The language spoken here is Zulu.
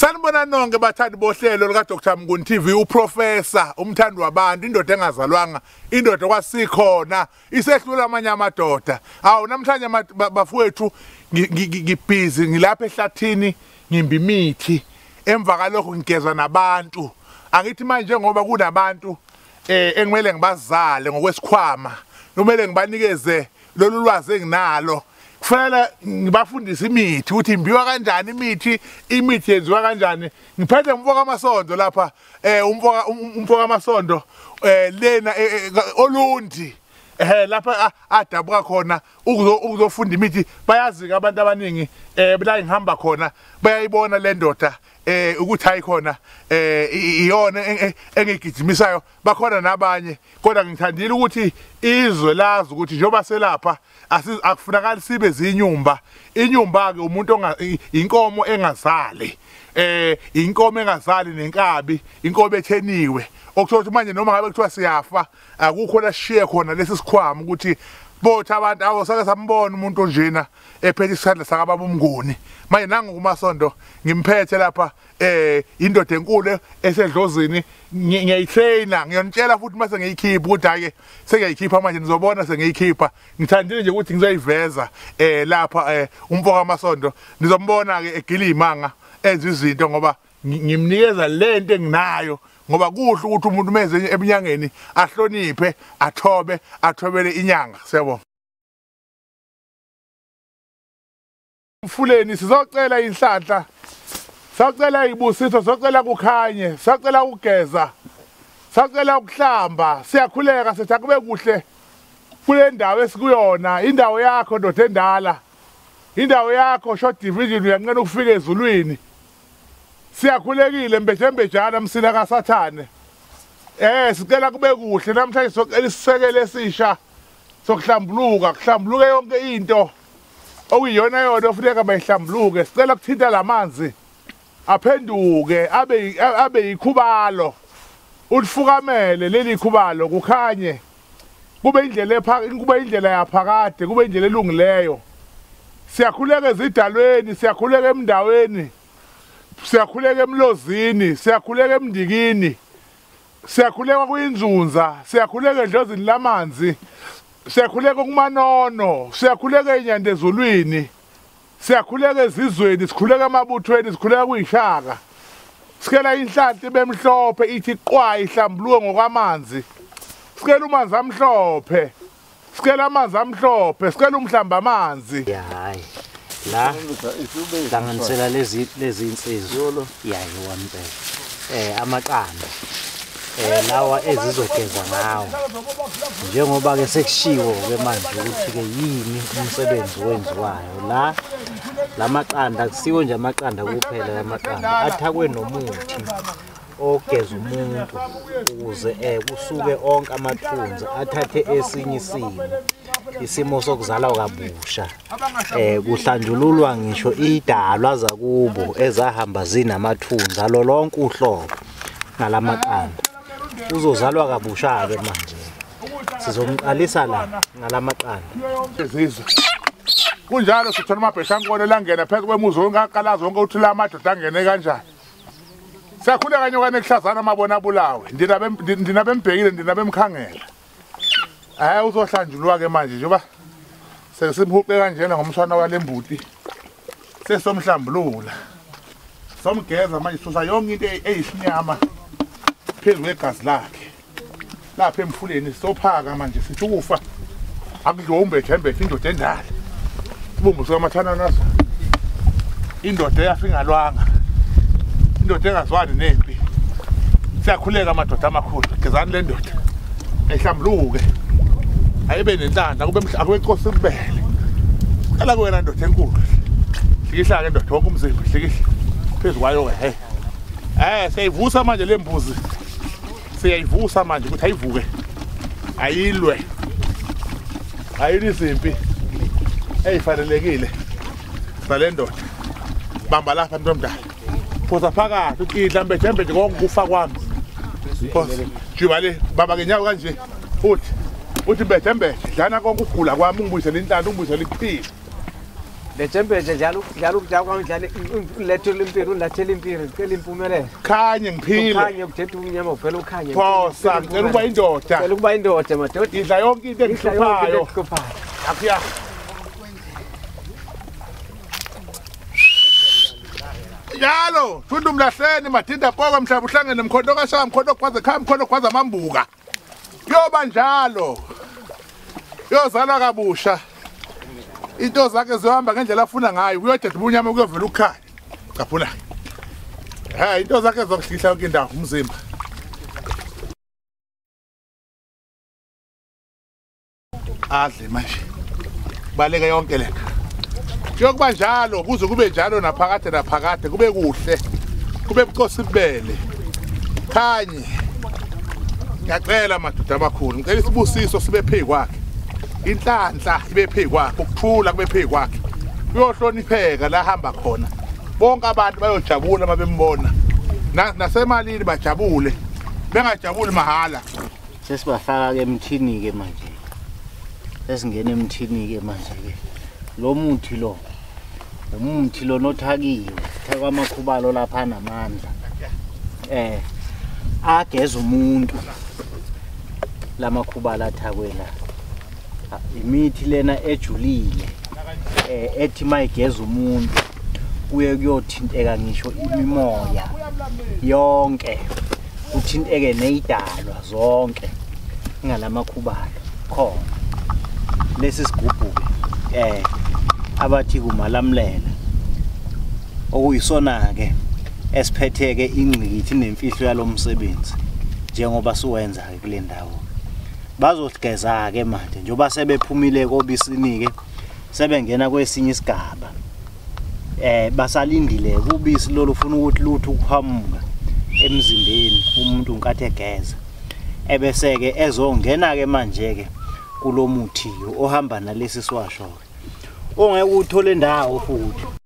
Sanibona nonke bathandi bohlelo lika Dr. Mnguni TV uprofessor umthandi wabantu indoda engazalwanga indoda kwasikhona isehlula amanye amadoda awu namhlanje bafowethu ngibhizi ngilapha ehlathini ngimba imithi emva kalokho ngigeza nabantu angithi manje ngoba kunabantu engimele ngibazale ngokwesikhwama nomele ngibanikeze lolu lwazi enginalo kufanele ngibafundise imithi ukuthi imbiwa kanjani imithi yenziwa kanjani ngiphethe umfoka amasondo lapha umfoka amasondo lena olundi lapha adabuka khona ukuzofunda imithi bayazi abantu abaningi la ngihamba khona bayayibona le ndoda ukuthi ayikhona iyona engigijimisayo bakhona nabanye kodwa ngithandile ukuthi izwe lazi ukuthi njoba selapha akufunakala sibe zinyumba inyumba ke umuntu inkomo engazali inkomo engazali nenkabi inkomo etheniwe okuthi manje noma ngabe kuthiwa siyafa akukho la sishiye khona lesi sikhwama ukuthi bothi abantu awusake sambona umuntu njena ephethe isandla sakababa uMnguni manje nangu kumasondo ngimphethe lapha indoda enkulu esedlozini ngiyayitraina ngiyonitshela futhi mase ngiyikhipha ukuthi ake sengiyayikhipha manje nizobona sengiyikhipha ngithandile nje ukuthi ngizoyiveza lapha umfoka amasondo nizombona ke egila imanga enza izinto ngoba ngimnikeza lento enginayo ngoba kuhle ukuthi umuntu meze eminyangeni ahloniphe athobele inyanga siyabona Mfuleni sizocela inhlanhla sacela ibusiso socela kukhanye sacela ukugeza sacela ukuhlamba siyakhuleka sithi akube kuhle kule ndawo esikuyona indawo yakho ndoda endala indawo yakho short division uyanqena ukufika ezulwini siyakhulekile mbejana msina kaSathane sicela kube kuhle namhlanje socela isisekelo esisha sokuhlambuluka yonke into okuyiyona yona ofuneka bayihlambuluke sicela ukuthinta lamanzi aphenduke abe yikhubalo ulifukamele leli khubalo kukhanye kube indlela yaphakade kube indlela elungileyo siyakhuleka ezidalweni siyakhuleka emindaweni siyakhuleka emlozini siyakhuleka emndikini siyakhuleka kuyinzunza siyakhuleka edlozini lamanzi siyakhuleka kumanono siyakhuleka enyanda ezulwini siyakhuleka ezizweni sikhuleka emabuthweni sikhuleka kuyishaka sikela inhlanti bemhlophe ithi qwayi ihlambuluke ngokwamanzi sikela umanzi amhlophe sikela amanzi amhlophe sikela umhlamba amanzi hayi la hlanganisela lezi insizwa yayi wampela amaqanda lawa ezizogeza ngawo njengoba ke sekushiwo ke manje ukuthi ke yini umsebenzi wenziwayo la maqanda kusiwe nje amaqanda kuphela lamaqanda athakwe nomuthi ogeza umuntu ukuze kusuke onke amathunzi athathe esinye isimo sokuzalwa kabusha kuhlanjululwa ngisho idalwa zakubo ezahamba zinamathunzi alo lonke uhlobo ngalamaqanda uzozalwa kabusha ke manje sizomqalisa la ngalamaqanda ezizwe kunjalo sithola amabheshankolo langena phezu kwemuzi ongaqala zonke uthi la madoda angene kanjani siyakhule kanye okane kuhlazana amabona bulawe ndinabembhekile ndinabemkhangela uzohlanjulwa ke manje njoba sesimhuqe kanjena ngomswana walembuti sesomhlambulula somgeza manje susa yonke into eyisinyama phezu kwegazi lakhe lapha emfuleni sophaka manje sithi ukufa akudliwa umbethe indoda endala ibumbu sikaMathana naso indoda eyafingalwanga indoda engazwani nempi siyakhuleka amadoda amakhulu gezani le ndoda ehlambuluke ayibe nenhlanhla akube inkosi kubele kala kuwena ndoda enkulu hlikihla ke ndoda wonke umzimba hlikihla phezu kwayo ke siyayivusa manje lembuzi siyayivusa manje ukuthi ayivuke ayilwe ayinizimpi eyifanelekile sale ndoda bamba lapha ntomdala phosa phakathi ukidla mbejembe nje konke kufa kwami jibale baba ke nyawo kanje uthi mbejembe dlana konke ukugula kwami ungibuyisele inhlanhla ungibuyisele iphilo le temperature njalo ukujaka kwamdlala lethele impilo ulathele impilo cela impumelelo khanye ngiphile khanye ukuthetha unyama uvela ukhanye phosa ngicela ukuba indoda cela ukuba indoda madoda idla yonke into engihluphayo akuya yalo funda umlahleni madinda poko mhlaba uhlangene nemkhonto kashaka mkhonto kwaze khaya mkhonto kwaze amambuka yoba njalo yozala kabusha into zakhe ziyohamba ngendlela afuna ngayo uyodeda ubunyama kuyovela ukukhanya caphuna into zakhe zokuhlihla yonke indawo umzimba adle manje baleke yonke lena kuyokuba njalo kuze kube njalo naphakade kube kuhle kube bucosi bele khanye ngiyacela madoda amakhulu ngicela isibusiso sibe phezu kwakhe inhlanhla ibe phezu kwakhe ukuthula kube phezu kwakhe uyohlonipheka la hamba khona bonke abantu bayojabula mabembona nasemalini bajabule bengajabuli mahala sesibafaka ke emthini ke manje sesingena emthini ke manje ke lo muthi lo umuthi lo nothakiwe thaka amakhubalo lapha namandla ageza umuntu lamakhubala athakwela imithi lena ejulile ethi mayigeza umuntu kuye kuyothinteka ngisho imimoya yonke uthinteke nezidalwa zonke ngalamakhubala khona lesi sigubhu abathi kumalamlela okuyisona ke esiphetheke ingqikithi nemfihlo yalomsebenzi njengoba siwenza ke kule ndawo bazogeza ke manje njoba sebephumile kobisini ke sebengena kwesinye isigaba basalindile kubisi lolu ufuna ukuthi lutho ukuhamuka emzimbeni umuntu unkathi egeza ebese ke ezongena ke manje ke kulomuthi ohamba nalesi siwasho ongeke uthole ndawo futhi